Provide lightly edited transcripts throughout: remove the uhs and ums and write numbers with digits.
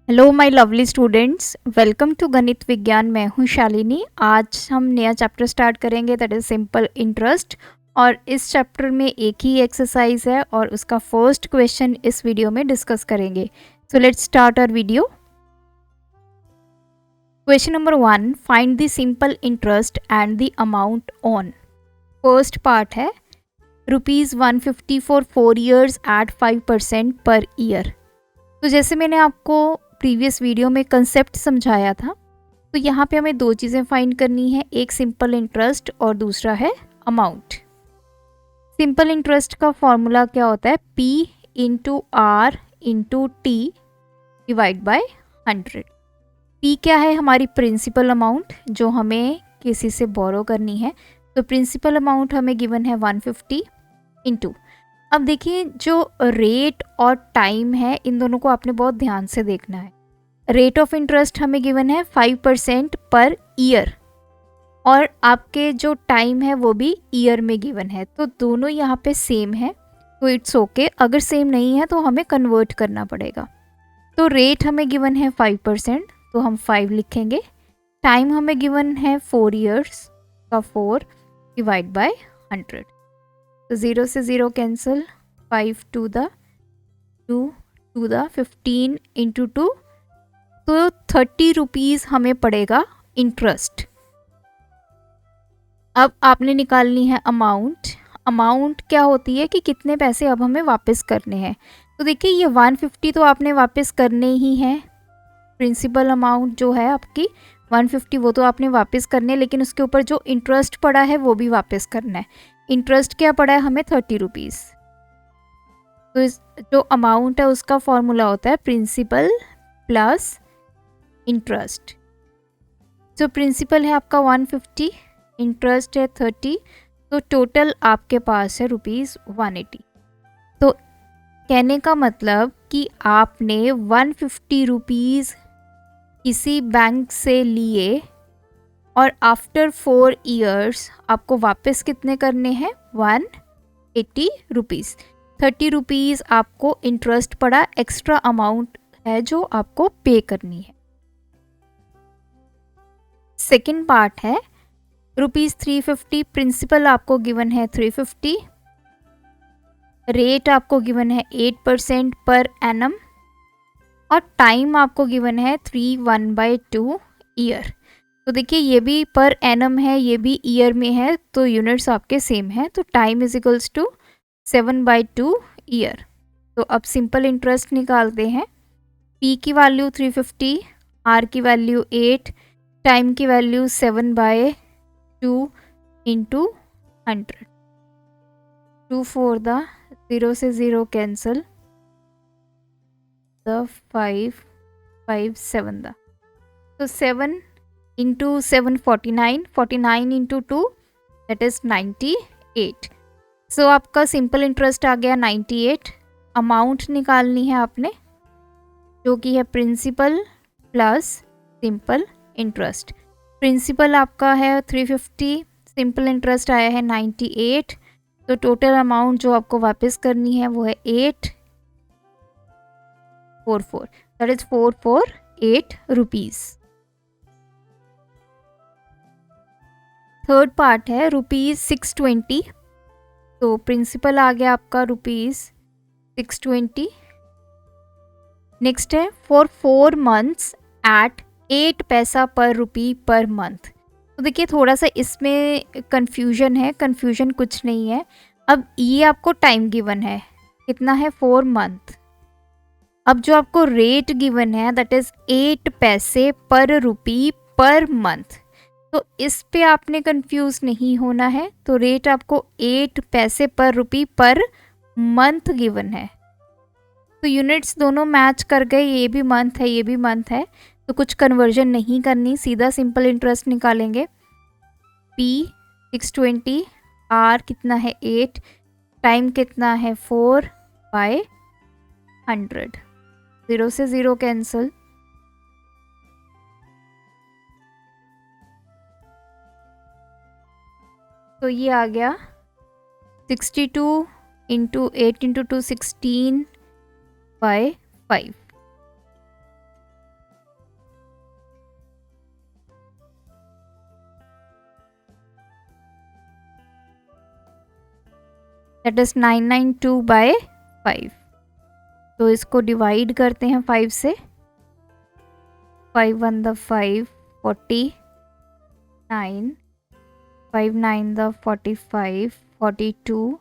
Hello my lovely students, welcome to Ganit Vigyan. मैं हूं शालिनी। आज हम नया चैप्टर स्टार्ट करेंगे, दैट इज सिंपल इंटरेस्ट। और इस चैप्टर में एक ही एक्सरसाइज है और उसका फर्स्ट क्वेश्चन इस वीडियो में डिस्कस करेंगे। So let's start our video. Question number 1, find the simple interest and the amount on. First part है ₹150 for 4 years eight 5% per year. तो जैसे मैंने आपको प्रीवियस वीडियो में कंसेप्ट समझाया था, तो यहाँ पे हमें दो चीज़ें फाइंड करनी है, एक सिंपल इंटरेस्ट और दूसरा है अमाउंट। सिंपल इंटरेस्ट का फॉर्मूला क्या होता है? P into R into T divide by 100। P क्या है? हमारी प्रिंसिपल अमाउंट जो हमें किसी से बोरो करनी है। तो प्रिंसिपल अमाउंट हमें गिवन है 150 इंटू, अब देखिए जो रेट और टाइम है इन दोनों को आपने बहुत ध्यान से देखना है। रेट ऑफ इंटरेस्ट हमें गिवन है 5% पर ईयर और आपके जो टाइम है वो भी ईयर में गिवन है, तो दोनों यहाँ पे सेम है, तो इट्स ओके। अगर सेम नहीं है तो हमें कन्वर्ट करना पड़ेगा। तो रेट हमें गिवन है 5%, तो हम 5 लिखेंगे। टाइम हमें गिवन है 4 years का 4 डिवाइड बाय 100। तो 0 से 0 cancel, 5 to the 2 to the 15 into 2, तो 30 रुपीज़ हमें पड़ेगा इंटरेस्ट। अब आपने निकालनी है अमाउंट। अमाउंट क्या होती है कि कितने पैसे अब हमें वापस करने हैं। तो देखिए ये 150 तो आपने वापस करने ही है। प्रिंसिपल अमाउंट जो है आपकी 150 वो तो आपने वापस करने है, लेकिन उसके ऊपर जो इंटरेस्ट पड़ा है वो भी वापस करना है। इंटरेस्ट क्या पड़ा है हमें? 30 रुपीज़। तो इस जो अमाउंट है उसका फॉर्मूला होता है प्रिंसिपल प्लस इंटरेस्ट। जो प्रिंसिपल है आपका 150, इंटरेस्ट है 30, तो टोटल आपके पास है ₹180। तो कहने का मतलब कि आपने 150 रुपीज़ किसी बैंक से लिए और आफ्टर 4 years आपको वापस कितने करने हैं? 180 रुपीज़। 30 रुपीज़ आपको इंटरेस्ट पड़ा, एक्स्ट्रा अमाउंट है जो आपको पे करनी है। सेकेंड पार्ट है ₹350। प्रिंसिपल आपको गिवन है 350, रेट आपको गिवन है 8% पर एनम और टाइम आपको गिवन है 3/1/2 ईयर। तो देखिए ये भी पर एनम है, ये भी ईयर में है, तो यूनिट्स आपके सेम है। तो time is equals to 7/2 year. तो अब सिंपल इंटरेस्ट निकालते हैं। P की वैल्यू 350, R की वैल्यू 8, टाइम की वैल्यू 7/2 इंटू 100। 2 4 द 0 से 0 कैंसिल, द 5 5 7 द, तो 7 इंटू 7 49, 49 इंटू 2 दैट इज 98। सो आपका सिंपल इंटरेस्ट आ गया 98। अमाउंट निकालनी है आपने जो कि है principal plus simple interest. Principal आपका है 350, सिंपल इंटरेस्ट आया है 98, तो टोटल अमाउंट जो आपको वापस करनी है वो है 844, that is 448 rupees. Third part है ₹620। तो प्रिंसिपल आ गया आपका ₹620। नेक्स्ट है फॉर 4 months एट 8 पैसा पर रुपी पर मंथ। तो देखिए थोड़ा सा इसमें कंफ्यूजन है, कंफ्यूजन कुछ नहीं है। अब ये आपको टाइम गिवन है, कितना है? 4 month। अब जो आपको रेट गिवन है दैट इज 8 पैसे पर रुपी पर मंथ, तो इस पे आपने कंफ्यूज नहीं होना है। तो रेट आपको 8 पैसे पर रुपी पर मंथ गिवन है, तो यूनिट्स दोनों मैच कर गए, ये भी मंथ है ये भी मंथ है, तो कुछ कन्वर्जन नहीं करनी, सीधा सिंपल इंटरेस्ट निकालेंगे। P 620, R कितना है 8, टाइम कितना है 4/100, 0 से 0 कैंसिल, तो ये आ गया 62 इंटू 8 इंटू 2 16/5। That is 992/5। तो इसको डिवाइड करते हैं 5 से। 5 1 द 5 49, 5 9 द 45 42,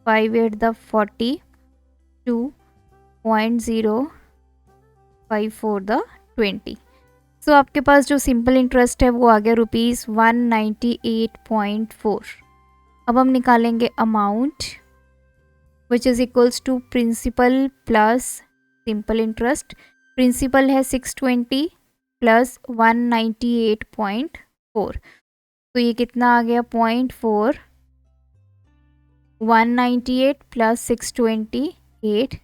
5 8 द 42.054 द 20। सो आपके पास जो सिंपल इंटरेस्ट है वो आ गया ₹198.4। अब हम निकालेंगे amount which is equals to principal plus simple interest. Principal है 620 प्लस 198.4, तो ये कितना आ गया 0.4। 198 प्लस 628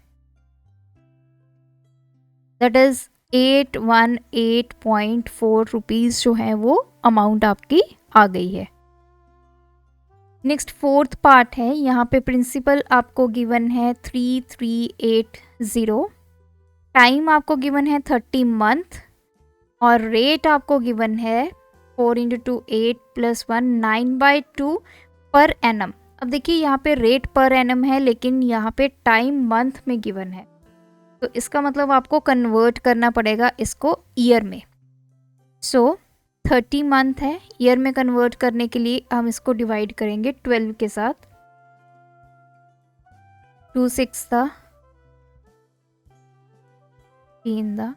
दैट इज़ 818.4 रुपीज़ जो है वो अमाउंट आपकी आ गई है। नेक्स्ट फोर्थ पार्ट है, यहाँ पे प्रिंसिपल आपको गिवन है 3380, टाइम आपको गिवन है 30 मंथ और रेट आपको गिवन है 4 × 2 8 + 1 9/2 पर एनम। अब देखिए यहाँ पे रेट पर एनम है लेकिन यहाँ पे टाइम मंथ में गिवन है, तो इसका मतलब आपको कन्वर्ट करना पड़ेगा इसको ईयर में। सो 30 मंथ है, ईयर में कन्वर्ट करने के लिए हम इसको डिवाइड करेंगे 12 के साथ। 2 6 था, 3 था,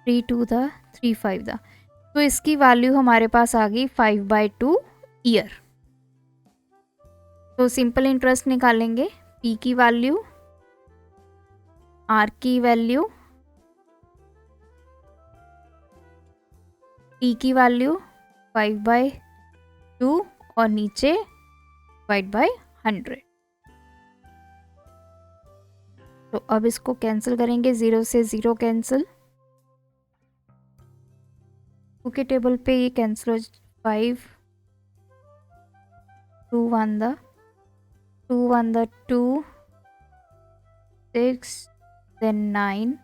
3 2 था, 3 5 था, तो इसकी वैल्यू हमारे पास आ गई 5/2 ईयर। तो सिंपल इंटरेस्ट निकालेंगे, पी की वैल्यू, आर की वैल्यू, टी की वैल्यू 5/2 और नीचे /100। तो अब इसको कैंसिल करेंगे, 0 से 0 कैंसिल, के टेबल पे ये कैंसिल हो, 5 2 1 द 2 1 द 2 6 then 9,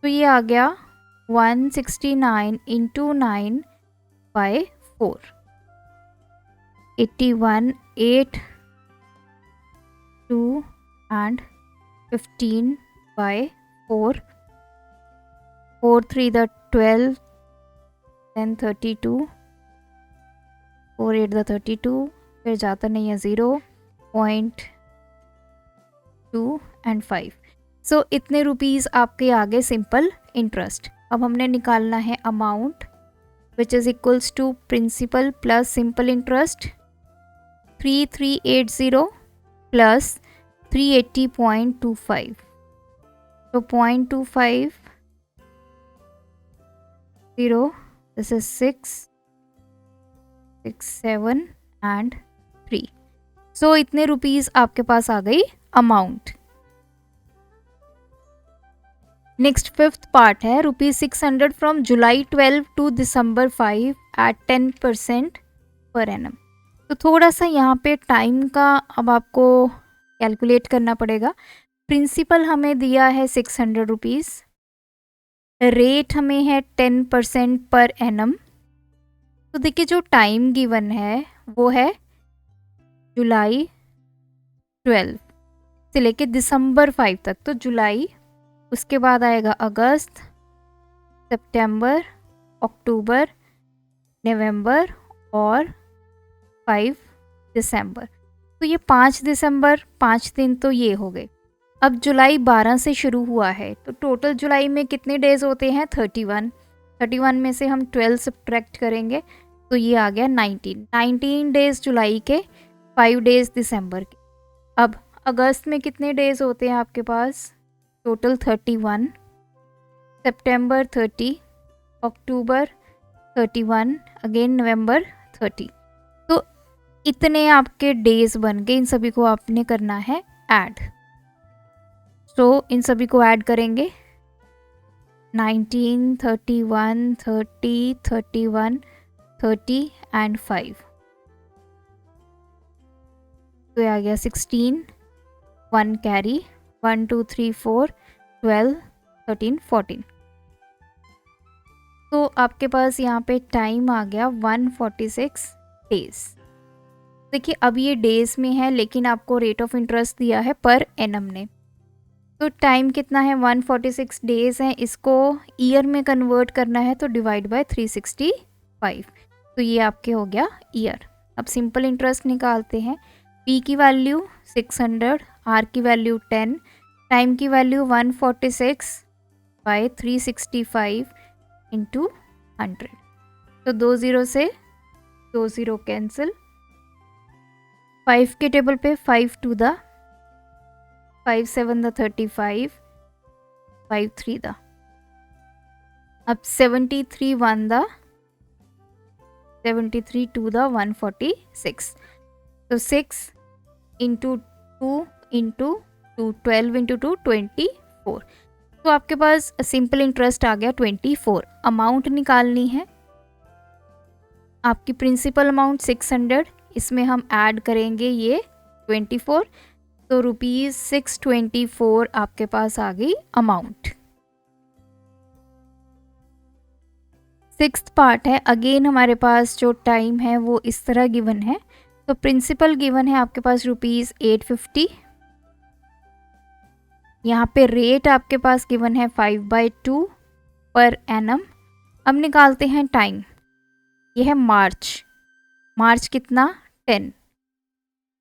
तो ये आ गया 169 × 9/4, 81 8 2 and 15/4, 4 3 the 12, then 32, 4 8 the 32, फिर जाता नहीं है 0.2 and 5। सो इतने रुपीज़ आपके आगे सिंपल इंटरेस्ट। अब हमने निकालना है amount which is equals to principal plus simple interest 3380 plus 380.25, तो 0.25 0, this is 6 6 7 and 3। सो इतने रुपीज़ आपके पास आ गई अमाउंट। नेक्स्ट फिफ्थ पार्ट है, ₹600 from July 12 to December 5 at 10% per annum. तो थोड़ा सा यहाँ पे टाइम का अब आपको कैलकुलेट करना पड़ेगा। प्रिंसिपल हमें दिया है ₹600, रेट हमें है 10% पर एनम। तो देखिए जो टाइम गिवन है वो है जुलाई 12 से लेके दिसंबर 5 तक, तो जुलाई, उसके बाद आएगा अगस्त, सितंबर, अक्टूबर, नवंबर और 5 दिसंबर। तो ये 5 दिसंबर 5 दिन तो ये हो गए। अब जुलाई 12 से शुरू हुआ है तो टोटल जुलाई में कितने डेज होते हैं 31। 31 में से हम 12 सब्ट्रैक्ट करेंगे तो ये आ गया 19 डेज जुलाई के, 5 डेज दिसंबर के। अब अगस्त में कितने डेज होते हैं आपके पास, टोटल 31, सितंबर 30, अक्टूबर 31, अगेन नवंबर 30। तो इतने आपके डेज बन गए, इन सभी को आपने करना है ऐड। तो इन सभी को ऐड करेंगे 19, 31, 30, 31, 30 एंड 5, तो आ गया 16, 1 कैरी, 1 2 3 4 12 13 14। तो आपके पास यहाँ पे टाइम आ गया 146 डेज। देखिए अब ये डेज में है लेकिन आपको रेट ऑफ इंटरेस्ट दिया है पर एनम ने। तो टाइम कितना है 146 डेज है, इसको ईयर में कन्वर्ट करना है तो डिवाइड बाय 365। तो ये आपके हो गया ईयर। अब सिंपल इंटरेस्ट निकालते हैं। पी की वैल्यू 600, आर की वैल्यू 10, टाइम की वैल्यू 146 बाय 365 इंटू 100। तो 2 0 से 2 0 कैंसिल, 5 के टेबल पे 5 2 द 5 7 द 35, 5 3 द, अब 73 1 द 73 2 द 146। तो 6 इंटू 2 इंटू 2 12 इंटू 2 24। तो आपके पास सिंपल इंटरेस्ट आ गया 24। अमाउंट निकालनी है। आपकी प्रिंसिपल अमाउंट 600, इसमें हम ऐड करेंगे ये 24, तो ₹624 आपके पास आ गई अमाउंट। सिक्स्थ पार्ट है। अगेन हमारे पास जो टाइम है वो इस तरह गिवन है। तो प्रिंसिपल गिवन है आपके पास ₹850। यहाँ पे रेट आपके पास गिवन है 5/2 पर एनम। अब निकालते हैं टाइम। ये है मार्च। मार्च कितना 10।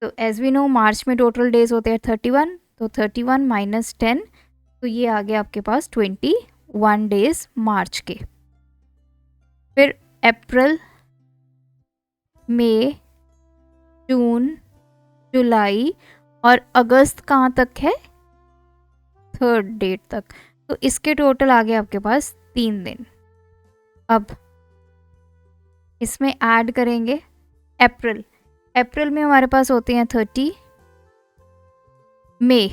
तो एज वी नो मार्च में टोटल डेज होते हैं 31, तो 31 माइनस 10, तो ये आ गया आपके पास 21 डेज मार्च के। फिर अप्रैल, मई, जून, जुलाई और अगस्त कहाँ तक है 3rd डेट तक। तो इसके टोटल आ गए आपके पास 3 दिन। अब इसमें ऐड करेंगे अप्रैल। अप्रैल में हमारे पास होते हैं 30, मई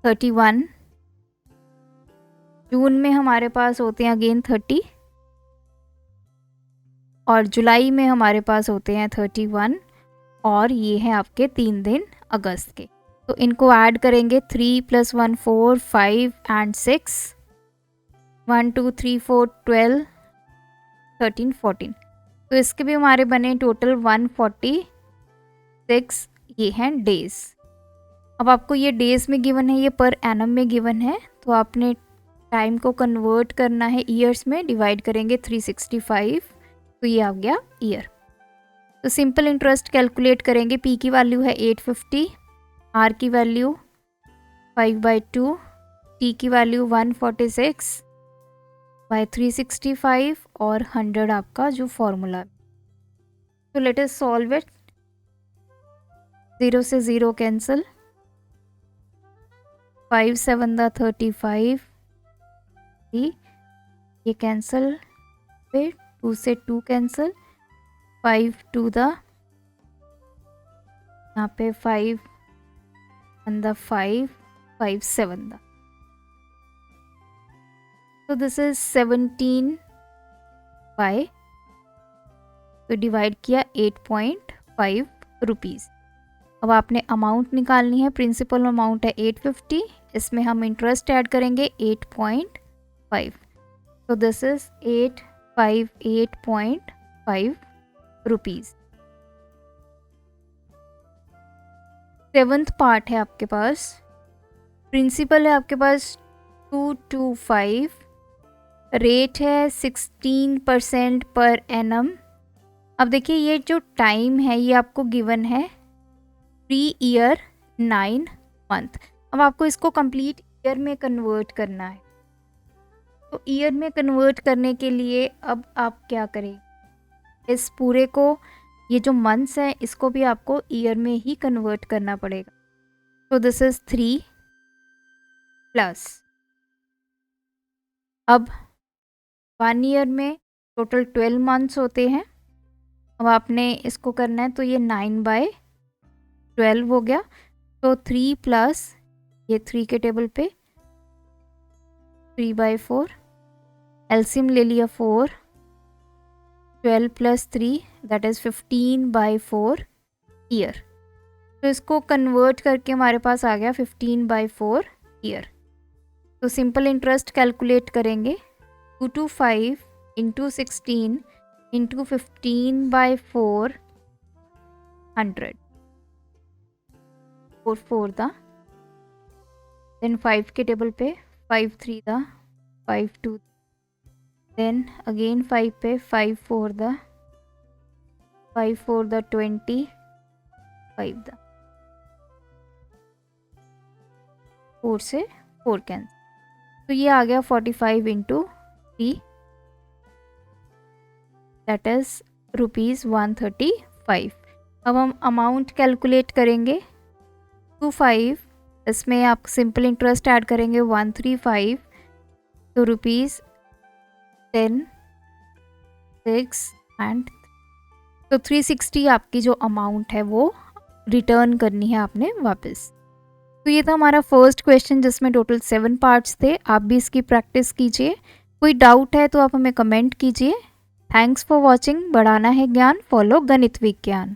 31, जून में हमारे पास होते हैं अगेन 30 और जुलाई में हमारे पास होते हैं 31 और ये हैं आपके 3 दिन अगस्त के। तो इनको ऐड करेंगे 3 + 1 4 5 एंड 6, 1 2 3 4 12 13 14। तो इसके भी हमारे बने टोटल 146 ये हैं डेज। अब आपको ये डेज में गिवन है, ये पर एनम में गिवन है, तो आपने टाइम को कन्वर्ट करना है ईयर्स में, डिवाइड करेंगे 365, तो ये आ गया ईयर। तो सिंपल इंटरेस्ट कैलकुलेट करेंगे। पी की वैल्यू है 850, आर की वैल्यू 5/2, टी की वैल्यू 146 बाय 365 और 100 आपका जो फॉर्मूला। तो लेट अस सॉल्व इट। 0 से 0 कैंसिल, 5 7 द 35, ये कैंसिल, फिर 2 से 2 कैंसिल, 5 2 द, यहाँ पे 5 1 द 5, 5 7 द। तो दिस इज 17 बाय, तो डिवाइड किया 8.5 रुपीज़। अब आपने अमाउंट निकालनी है। प्रिंसिपल अमाउंट है 850, इसमें हम इंटरेस्ट ऐड करेंगे 8.5, तो this is 858.5 rupees. 7th part है आपके पास। प्रिंसिपल है आपके पास 225, रेट है 16% पर एनम। अब देखिए ये जो टाइम है ये आपको गिवन है 3 ईयर 9 मंथ। अब आपको इसको कंप्लीट ईयर में कन्वर्ट करना है। तो ईयर में कन्वर्ट करने के लिए अब आप क्या करें, इस पूरे को, ये जो मंथ्स हैं इसको भी आपको ईयर में ही कन्वर्ट करना पड़ेगा। तो दिस इज 3 प्लस, अब 1 ईयर में टोटल 12 मंथ्स होते हैं। अब आपने इसको करना है, तो ये 9/12 हो गया। तो 3 प्लस, ये 3 के टेबल पे 3/4, एलसीएम ले लिया 4, 12 + 3 दैट इज़ 15/4 ईयर। तो इसको कन्वर्ट करके हमारे पास आ गया 15/4 ईयर। तो सिंपल इंटरेस्ट कैलकुलेट करेंगे। 225 × 16 इंटू 15/400 4 दा, देन 5 के टेबल पे 5 3 दा, 5 2, देन अगेन 5 पे 5 4 दा, 5 4 दा 20, 5 दा, 4 से 4 कैंसिल, तो ये आ गया 45 इंटू 3, दैट इज ₹135। अब हम अमाउंट कैलकुलेट करेंगे 25, इसमें आप सिंपल इंटरेस्ट ऐड करेंगे 135, तो ₹10 6 एंड तो 360 आपकी जो अमाउंट है वो रिटर्न करनी है आपने वापस। तो ये था हमारा फर्स्ट क्वेश्चन जिसमें टोटल 7 पार्ट्स थे। आप भी इसकी प्रैक्टिस कीजिए। कोई डाउट है तो आप हमें कमेंट कीजिए। Thanks for watching. बढ़ाना है ज्ञान, फॉलो गणित विज्ञान।